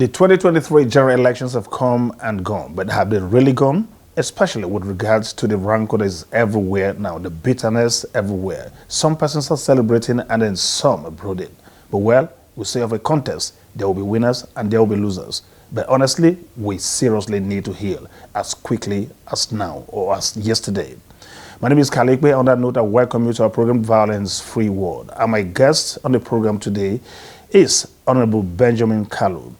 The 2023 general elections have come and gone, but have they really gone? Especially with regards to the rancor that is everywhere now, the bitterness everywhere. Some persons are celebrating and then some are brooding. But well, we say of a contest, there will be winners and there will be losers. But honestly, we seriously need to heal as quickly as now or as yesterday. My name is Kalu. On that note, I welcome you to our program, Violence Free World. And my guest on the program today is Honorable Benjamin Kalu,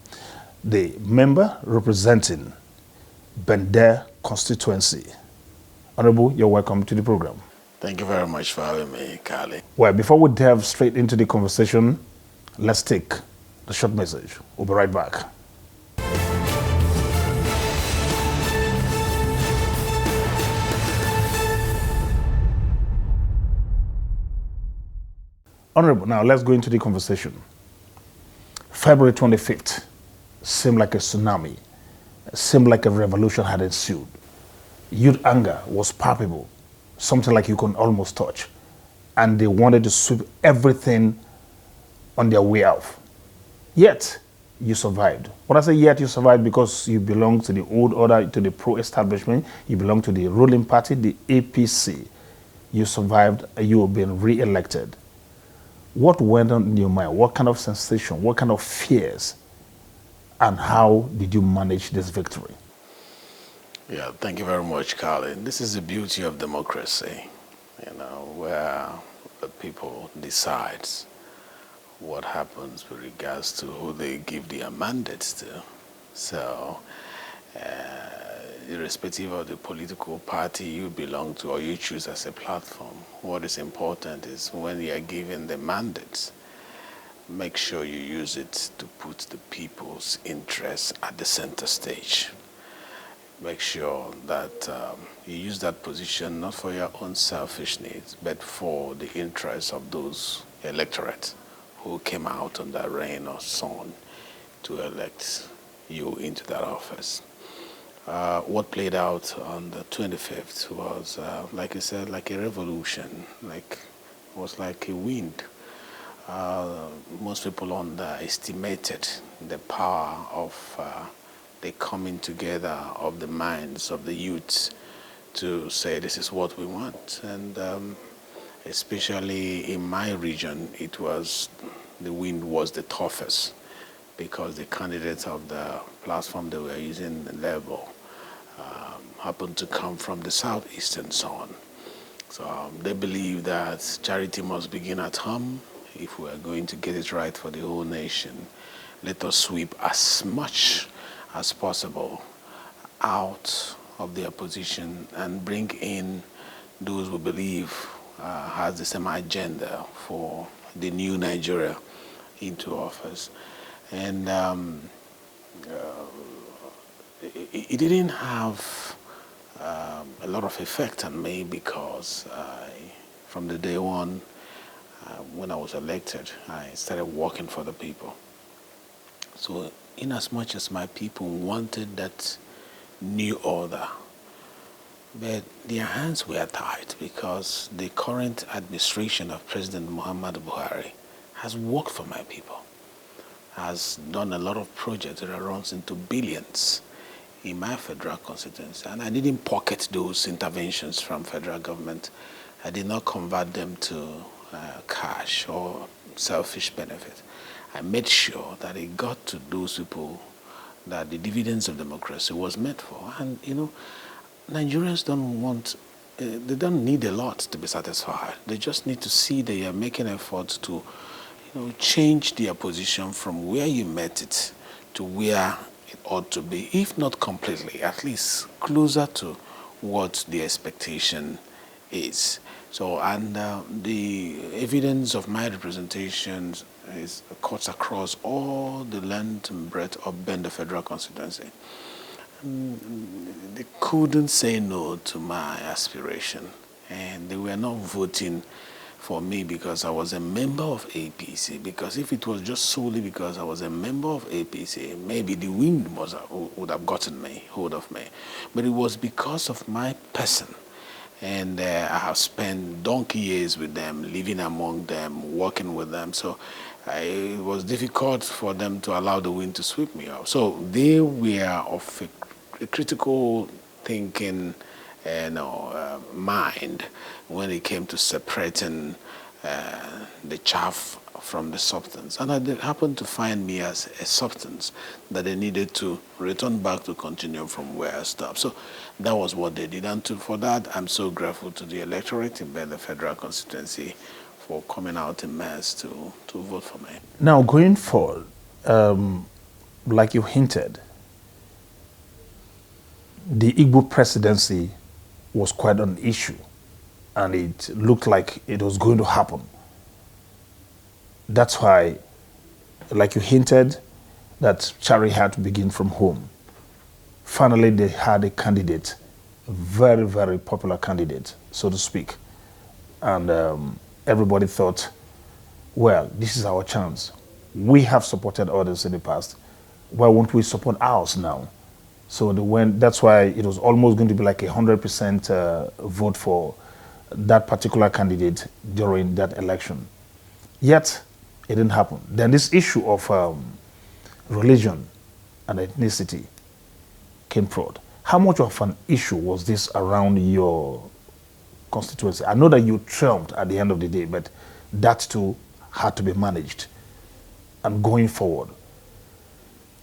the member representing Bender constituency. Honorable, you're welcome to the program. Thank you very much for having me, Kali. Well, before we delve straight into the conversation, let's take the short message. We'll be right back. Honorable, now let's go into the conversation. February 25th seemed like a tsunami. It seemed like a revolution had ensued. Youth anger was palpable, something like you can almost touch. And they wanted to sweep everything on their way out. Yet, you survived. When I say yet, you survived because you belong to the old order, to the pro-establishment, you belong to the ruling party, the APC. You survived, you have been re-elected. What went on in your mind? What kind of sensation? What kind of fears? And how did you manage this victory? Yeah, thank you very much, Colin. This is the beauty of democracy, where the people decide what happens with regards to who they give their mandates to. So, irrespective of the political party you belong to or you choose as a platform, what is important is when you are given the mandates, make sure you use it to put the people's interests at the center stage. Make sure that you use that position not for your own selfish needs, but for the interests of those electorate who came out on that rain or sun to elect you into that office. What played out on the 25th was, like I said, like a revolution, it was like a wind. Most people underestimated the power of the coming together of the minds of the youths to say this is what we want. And especially in my region, the wind was the toughest because the candidates of the platform they were using, the level, happened to come from the southeastern zone. So they believe that charity must begin at home. If we are going to get it right for the whole nation, let us sweep as much as possible out of the opposition and bring in those we believe has the same agenda for the new Nigeria into office. And it didn't have a lot of effect on me because from the day one, when I was elected, I started working for the people. So in as much as my people wanted that new order, but their hands were tied because the current administration of President Muhammadu Buhari has worked for my people, has done a lot of projects that runs into billions in my federal constituency. And I didn't pocket those interventions from federal government. I did not convert them to cash or selfish benefit. I made sure that it got to those people that the dividends of democracy was meant for. And, Nigerians they don't need a lot to be satisfied. They just need to see they are making efforts to, change their position from where you met it to where it ought to be, if not completely, at least closer to what the expectation is. So, and the evidence of my representations cuts across all the length and breadth of Bender Federal Constituency. They couldn't say no to my aspiration, and they were not voting for me because I was a member of APC. Because if it was just solely because I was a member of APC, maybe the wind would have gotten hold of me. But it was because of my person. And I have spent donkey years with them, living among them, working with them. So it was difficult for them to allow the wind to sweep me off. So they were of a critical thinking mind when it came to separating the chaff from the substance. And they happened to find me as a substance that they needed to return back to continue from where I stopped. So that was what they did. And for that, I'm so grateful to the electorate in the federal constituency for coming out in mass to vote for me. Now, going forward, like you hinted, the Igbo presidency was quite an issue, and it looked like it was going to happen. That's why, like you hinted, that Chari had to begin from home. Finally, they had a candidate, a very, very popular candidate, so to speak. And everybody thought, well, this is our chance. We have supported others in the past. Why won't we support ours now? So that's why it was almost going to be like 100% vote for that particular candidate during that election. Yet, it didn't happen. Then this issue of religion and ethnicity came forward. How much of an issue was this around your constituency? I know that you triumphed at the end of the day, but that too had to be managed. And going forward,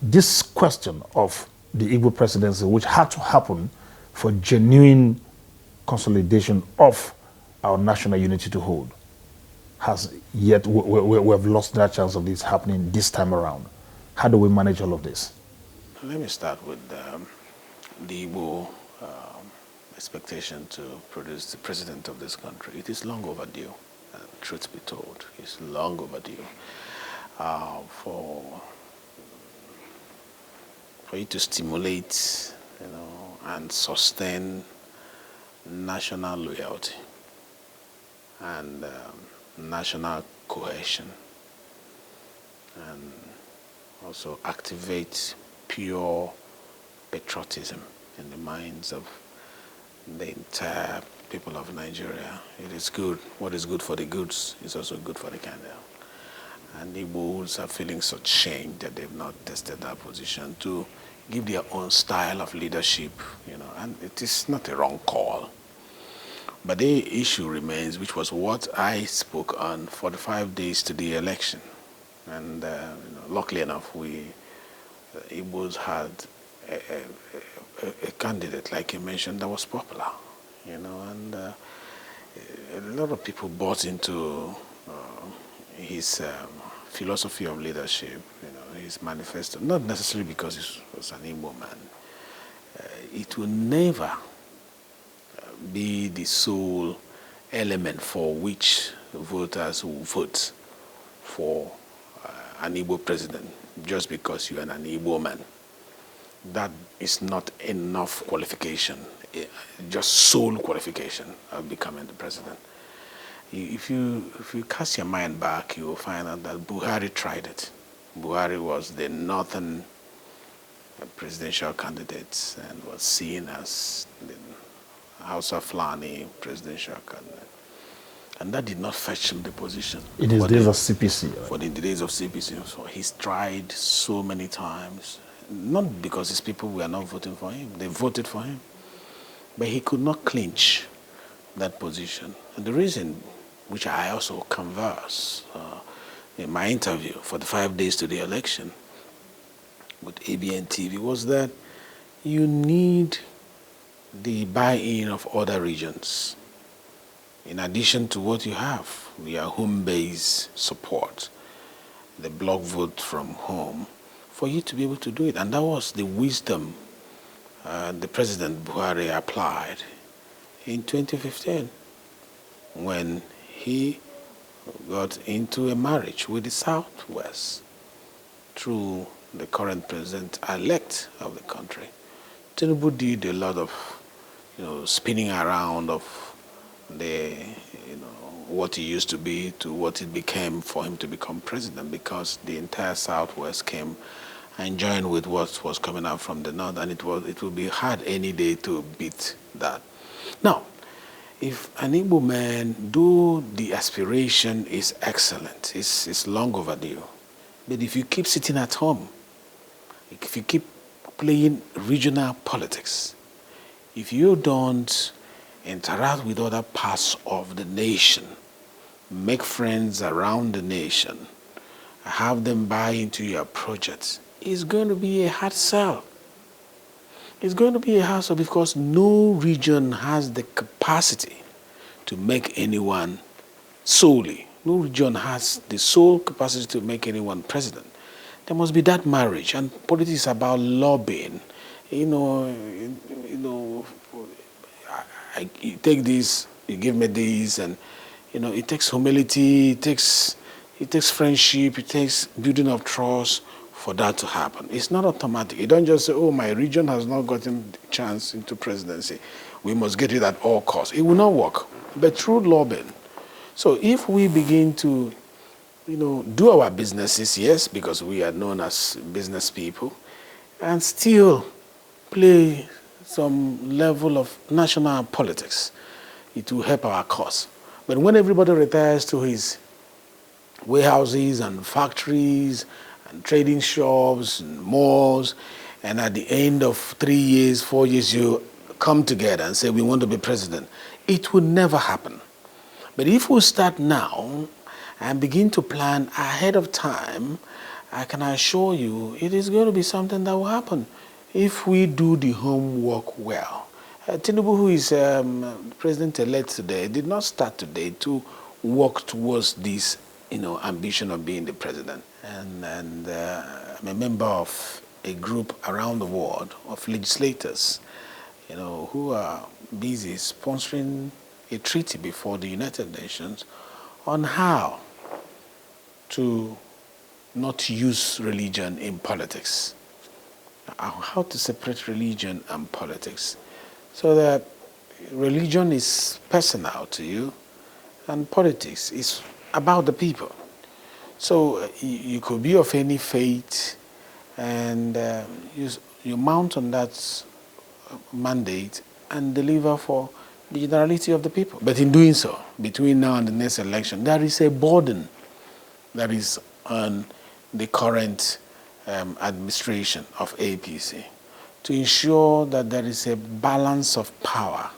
this question of the Igbo presidency, which had to happen for genuine consolidation of our national unity to hold, has yet, we have lost that chance of this happening this time around. How do we manage all of this? Let me start with the Igbo expectation to produce the president of this country. It is long overdue, truth be told. It's long overdue for it to stimulate, and sustain national loyalty and national cohesion, and also activate pure patriotism in the minds of the entire people of Nigeria. It is good. What is good for the goods is also good for the gander. And the Igbos are feeling such shame that they've not tested that position to give their own style of leadership, and it is not a wrong call. But the issue remains, which was what I spoke on 45 days to the election. And luckily enough, Igbos had a candidate, like you mentioned, that was popular, and a lot of people bought into his philosophy of leadership, his manifesto, not necessarily because he was an Igbo man. It will never be the sole element for which voters will vote for an Igbo president just because you are an Igbo man. That is not enough qualification, just sole qualification of becoming the president. If you cast your mind back, you will find out that Buhari tried it. Buhari was the northern presidential candidate and was seen as the House of Fulani presidential candidate. And that did not fetch him the position. In his days of CPC. Right? For the days of CPC. So he's tried so many times, not because his people were not voting for him. They voted for him. But he could not clinch that position. And the reason, which I also converse in my interview for the 5 days to the election with ABN TV, was that you need the buy-in of other regions. In addition to what you have, your home-based support, the block vote from home, for you to be able to do it. And that was the wisdom the President Buhari applied in 2015 when he got into a marriage with the Southwest through the current president-elect of the country. Tinubu did a lot of, spinning around of the, what he used to be to what it became for him to become president, because the entire Southwest came and joined with what was coming out from the North, and it would be hard any day to beat that. Now, if an Igbo man, though the aspiration is excellent, it's long overdue, but if you keep sitting at home, if you keep playing regional politics, if you don't interact with other parts of the nation, make friends around the nation, have them buy into your projects, it's going to be a hard sell. It's going to be a hard sell because no region has the capacity to make anyone solely. No region has the sole capacity to make anyone president. There must be that marriage, and politics is about lobbying. You take this, you give me this, and it takes humility, it takes friendship, it takes building of trust for that to happen. It's not automatic. You don't just say, oh, my region has not gotten the chance into presidency. We must get it at all costs. It will not work. But through lobbying. So if we begin to, do our businesses, yes, because we are known as business people, and still play some level of national politics, it will help our cause. But when everybody retires to his warehouses and factories and trading shops and malls, and at the end of 3 years, 4 years, you come together and say, we want to be president, it will never happen. But if we start now and begin to plan ahead of time, I can assure you it is going to be something that will happen if we do the homework well. Tinubu, who is president-elect today, did not start today to work towards this ambition of being the president. And I'm a member of a group around the world of legislators, who are busy sponsoring a treaty before the United Nations on how to not use religion in politics, how to separate religion and politics, so that religion is personal to you and politics is about the people. So you could be of any faith, and you mount on that mandate and deliver for the generality of the people. But in doing so, between now and the next election, there is a burden that is on the current administration of APC to ensure that there is a balance of power.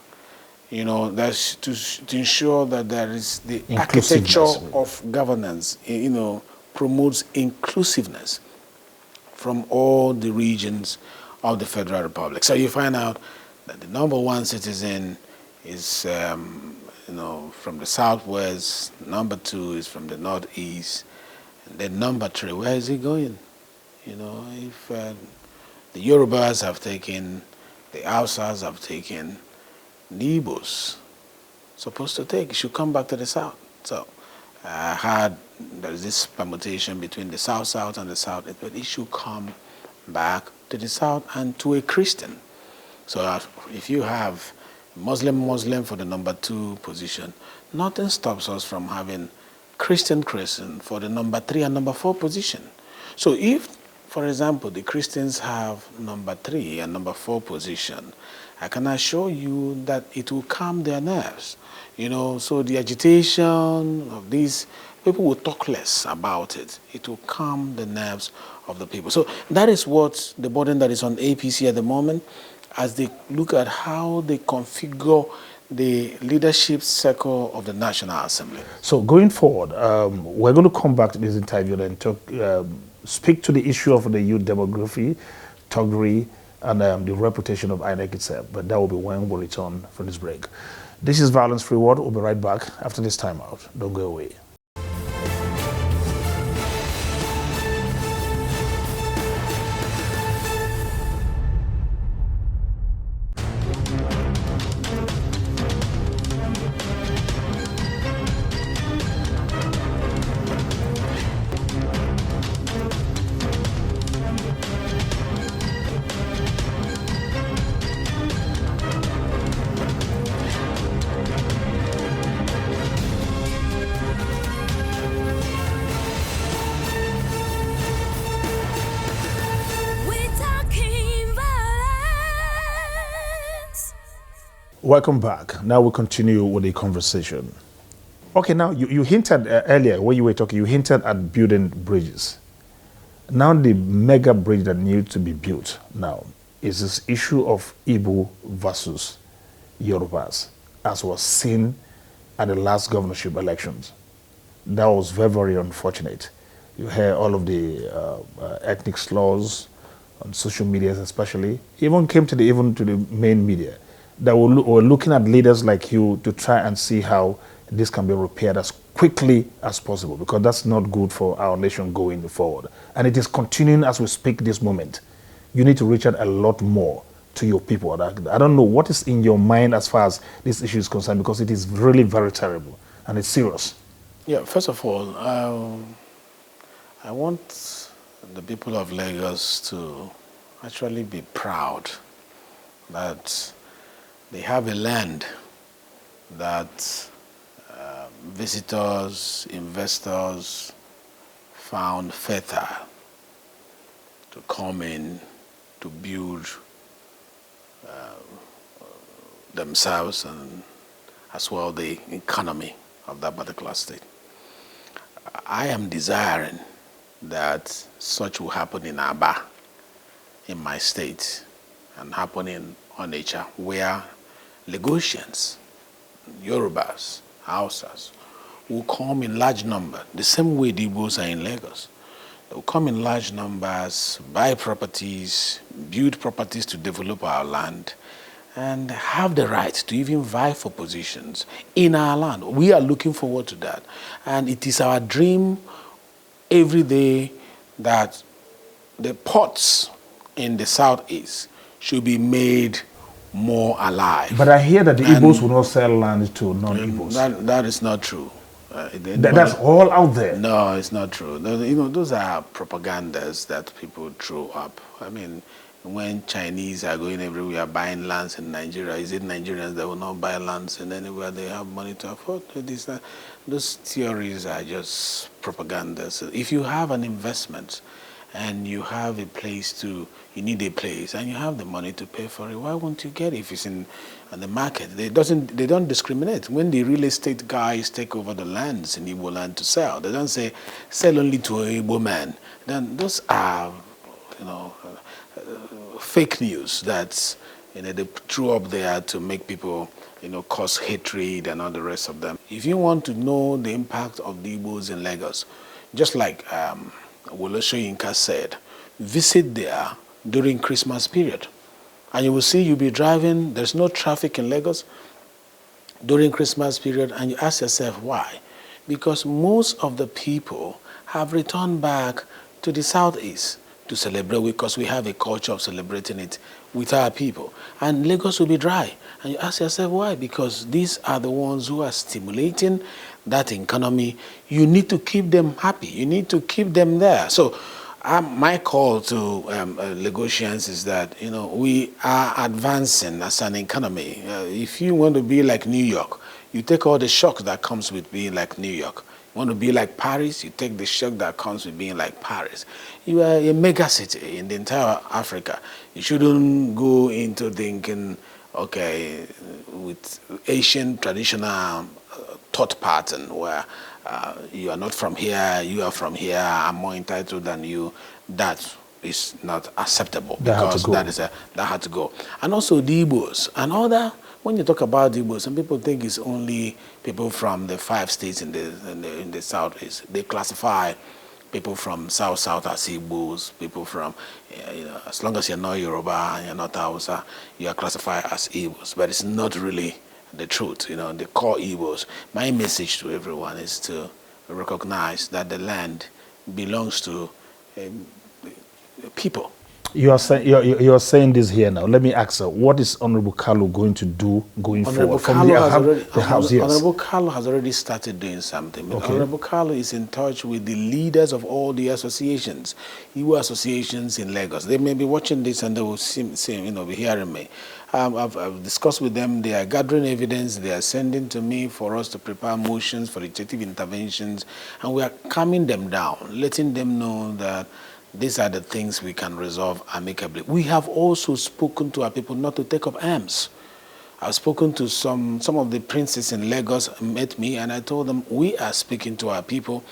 That's to ensure that there is the architecture of governance, promotes inclusiveness from all the regions of the Federal Republic. So you find out that the number one citizen is, from the southwest, number two is from the northeast, and then number three, where is he going? If the Yorubas have taken, the Hausas have taken, the Igbos supposed to take, it should come back to the south. So I heard there's this permutation between the south and the south, but it should come back to the south and to a Christian. So if you have Muslim for the number two position, nothing stops us from having Christian for the number three and number four position. So if, for example, the Christians have number three and number four position, I can assure you that it will calm their nerves. So the agitation of these people will talk less about it. It will calm the nerves of the people. So that is what the burden that is on APC at the moment, as they look at how they configure the leadership circle of the National Assembly. So going forward, we're going to come back to this interview and talk, speak to the issue of the youth demography, thuggery, and the reputation of INEC itself. But that will be when we return from this break. This is Violence Free World. We'll be right back after this time out. Don't go away. Welcome back. Now we continue with the conversation. Okay, now you hinted earlier when you were talking, you hinted at building bridges. Now the mega bridge that needs to be built now is this issue of Igbo versus Yorubas, as was seen at the last governorship elections. That was very, very unfortunate. You hear all of the ethnic slurs on social media, especially, even to the main media, that were looking at leaders like you to try and see how this can be repaired as quickly as possible, because that's not good for our nation going forward. And it is continuing as we speak this moment. You need to reach out a lot more to your people. I don't know what is in your mind as far as this issue is concerned, because it is really very terrible and it's serious. Yeah, first of all, I want the people of Lagos to actually be proud that they have a land that visitors, investors found fertile to come in to build themselves and as well the economy of that particular state. I am desiring that such will happen in Aba, in my state, and happen in Onitsha, where Lagosians, Yorubas, Hausas will come in large number, the same way the Igbos are in Lagos. They will come in large numbers, buy properties, build properties to develop our land, and have the right to even vie for positions in our land. We are looking forward to that. And it is our dream every day that the ports in the southeast should be made more alive. But I hear that the Igbos will not sell land to non-Igbos. That is not true. That's all out there. No, it's not true. You know, those are propagandas that people throw up. I mean, when Chinese are going everywhere buying lands in Nigeria, is it Nigerians that will not buy lands in anywhere they have money to afford? Those theories are just propaganda. So if you have an investment and you have a place you need a place and you have the money to pay for it, why won't you get it if it's on the market? They don't discriminate. When the real estate guys take over the lands in Igbo land to sell, they don't say sell only to a Igbo man. Then those are, fake news that they threw up there to make people cause hatred and all the rest of them. If you want to know the impact of the Igbos in Lagos, just like Wolosho Yinka said, visit there during Christmas period. And you will see you'll be driving, there's no traffic in Lagos during Christmas period, and you ask yourself why. Because most of the people have returned back to the southeast to celebrate, because we have a culture of celebrating it with our people. And Lagos will be dry. And you ask yourself why? Because these are the ones who are stimulating that economy. You need to keep them happy. You need to keep them there. So my call to Lagosians is that, we are advancing as an economy. If you want to be like New York, you take all the shock that comes with being like New York. You want to be like Paris, you take the shock that comes with being like Paris. You are a mega city in the entire Africa. You shouldn't go into thinking, okay, with Asian traditional thought pattern where you are not from here, you are from here, I'm more entitled than you. That is not acceptable, because that had to go. And also the Igbos and other. When you talk about the Igbos, some people think it's only people from the 5 states in the southeast. They classify people from south as Igbos. People from, as long as you're not Yoruba and you're not Hausa, you are classified as Igbos. But it's not really the truth. They call Igbos. My message to everyone is to recognize that the land belongs to people. You are saying this here now. Let me ask her, what is Honorable Kalu going to do going forward? Honorable Kalu has already started doing something. Okay. Honorable Kalu is in touch with the leaders of all the associations, Igbo associations in Lagos. They may be watching this and they will be hearing me. I've discussed with them. They are gathering evidence. They are sending to me for us to prepare motions for legislative interventions, and we are calming them down, letting them know that these are the things we can resolve amicably. We have also spoken to our people not to take up arms. I've spoken to some of the princes in Lagos met me, and I told them, we are speaking to our people,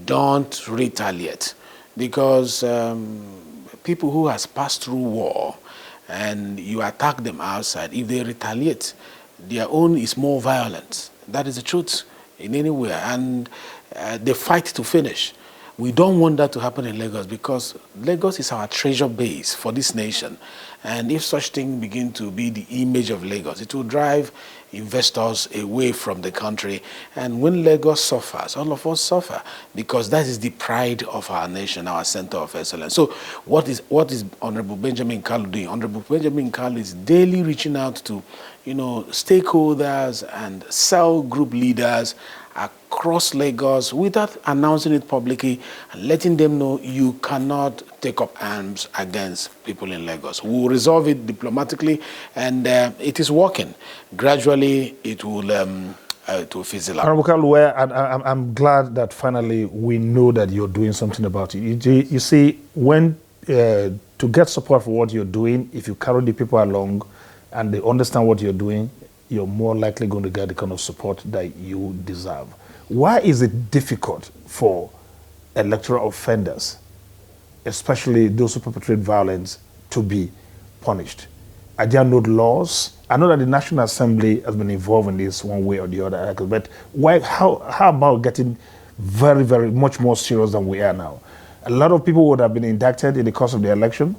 don't retaliate. Because people who has passed through war and you attack them outside, if they retaliate, their own is more violent. That is the truth in anywhere. And they fight to finish. We don't want that to happen in Lagos, because Lagos is our treasure base for this nation. And if such thing begin to be the image of Lagos, it will drive investors away from the country. And when Lagos suffers, all of us suffer, because that is the pride of our nation, our center of excellence. So what is Honorable Benjamin Kalu doing? Honorable Benjamin Kalu is daily reaching out to, stakeholders and cell group leaders across Lagos without announcing it publicly and letting them know you cannot take up arms against people in Lagos. We will resolve it diplomatically, and it is working. Gradually, it will fizzle out. Honorable Kalu, I'm glad that finally we know that you're doing something about it. You see, when to get support for what you're doing, if you carry the people along and they understand what you're doing, you're more likely going to get the kind of support that you deserve. Why is it difficult for electoral offenders, especially those who perpetrate violence, to be punished? Are there no laws? I know that the National Assembly has been involved in this one way or the other, but why? How about getting very, very much more serious than we are now? A lot of people would have been indicted in the course of the election.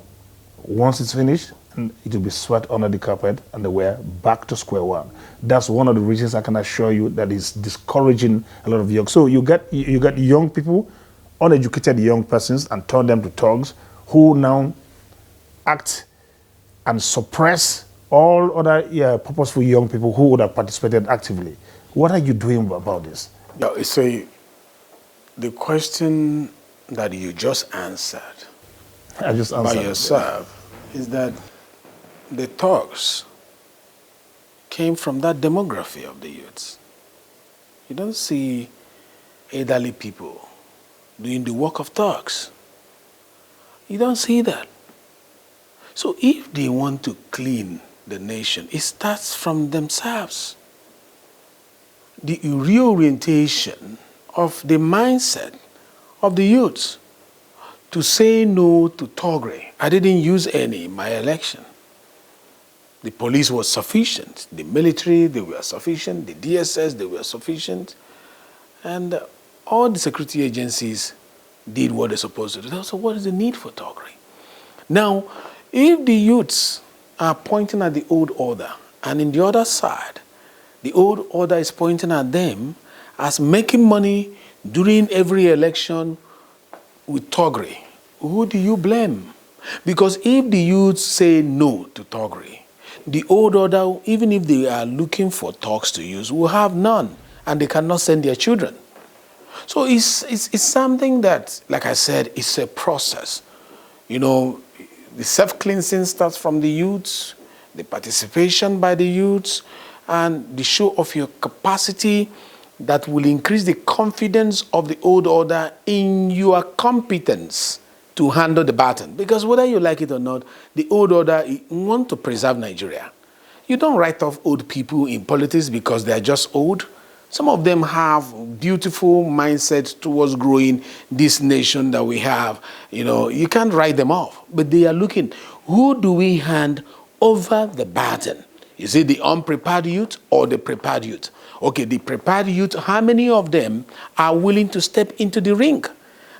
Once it's finished, and it will be swept under the carpet, and they were back to square one. That's one of the reasons I can assure you that is discouraging a lot of young. So you get young people, uneducated young persons, and turn them to thugs who now act and suppress all other purposeful young people who would have participated actively. What are you doing about this? The question that you just answered, I just answered by yourself, is that the thugs came from that demography of the youths. You don't see elderly people doing the work of thugs. You don't see that. So if they want to clean the nation, it starts from themselves. The reorientation of the mindset of the youths to say no to thuggery. I didn't use any in my election. The police was sufficient. The military, they were sufficient. The DSS, they were sufficient. And all the security agencies did what they're supposed to do. So what is the need for thuggery? Now, if the youths are pointing at the old order, and in the other side, the old order is pointing at them as making money during every election with thuggery, who do you blame? Because if the youths say no to thuggery, the old order, even if they are looking for thugs to use, will have none, and they cannot send their children. So it's something that, like I said, it's a process. The self-cleansing starts from the youths, the participation by the youths, and the show of your capacity that will increase the confidence of the old order in your competence to handle the baton. Because whether you like it or not, the old order want to preserve Nigeria. You don't write off old people in politics because they are just old. Some of them have beautiful mindsets towards growing this nation that we have. You can't write them off. But they are looking, who do we hand over the baton? Is it the unprepared youth or the prepared youth? Okay, the prepared youth, how many of them are willing to step into the ring?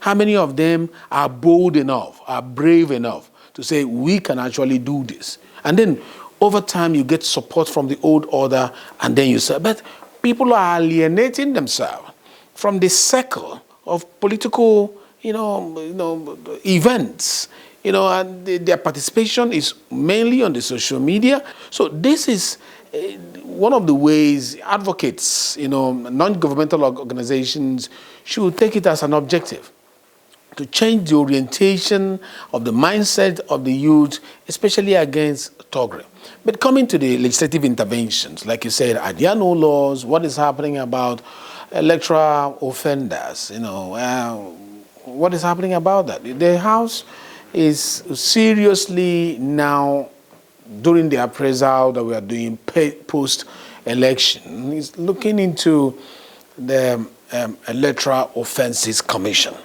How many of them are bold enough, are brave enough to say, we can actually do this? And then over time, you get support from the old order, and then you say, but people are alienating themselves from the circle of political, events. And their participation is mainly on the social media. So this is one of the ways advocates, non-governmental organizations should take it as an objective to change the orientation of the mindset of the youth, especially against thuggery. But coming to the legislative interventions, like you said, are there no laws? What is happening about electoral offenders? What is happening about that? The House is seriously now during the appraisal that we are doing post-election, is looking into the Electoral Offences Commission,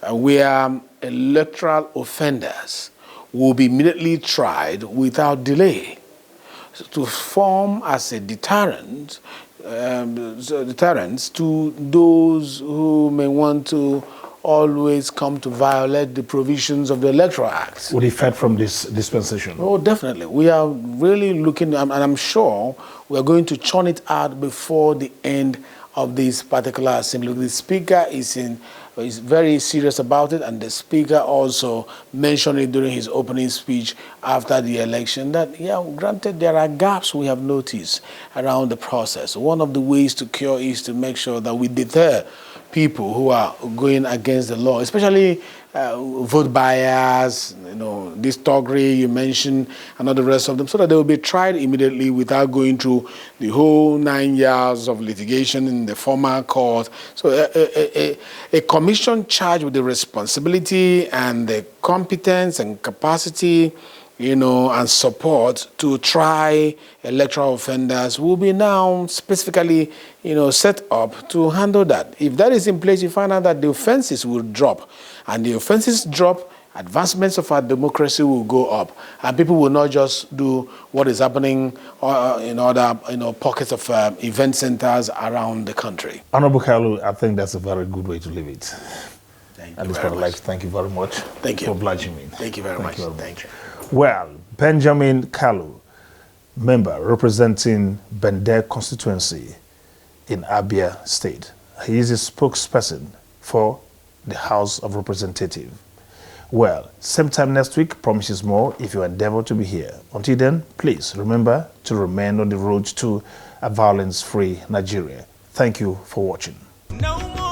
where electoral offenders will be immediately tried without delay to form as a deterrent to those who may want to always come to violate the provisions of the Electoral Act. Would it fed from this dispensation? Oh, definitely. We are really looking, and I'm sure we are going to churn it out before the end of this particular assembly. The Speaker is very serious about it, and the Speaker also mentioned it during his opening speech after the election that, yeah, granted, there are gaps we have noticed around the process. One of the ways to cure is to make sure that we deter people who are going against the law, especially vote buyers, this Togri you mentioned, and all the rest of them, so that they will be tried immediately without going through the whole 9 years of litigation in the former court. So a commission charged with the responsibility and the competence and capacity, and support to try electoral offenders will be now specifically, set up to handle that. If that is in place, you find out that the offenses will drop. And the offenses drop, advancements of our democracy will go up. And people will not just do what is happening in other pockets of event centers around the country. Honorable Kalu, I think that's a very good way to leave it. Thank you very much. Thank you very much. Thank you for obliging me. Thank you very much. Thank you. Well, Benjamin Kalu, member representing Bende constituency in Abia State. He is a spokesperson for the House of Representatives. Well, same time next week, promises more if you endeavor to be here. Until then, please remember to remain on the road to a violence-free Nigeria. Thank you for watching. No more.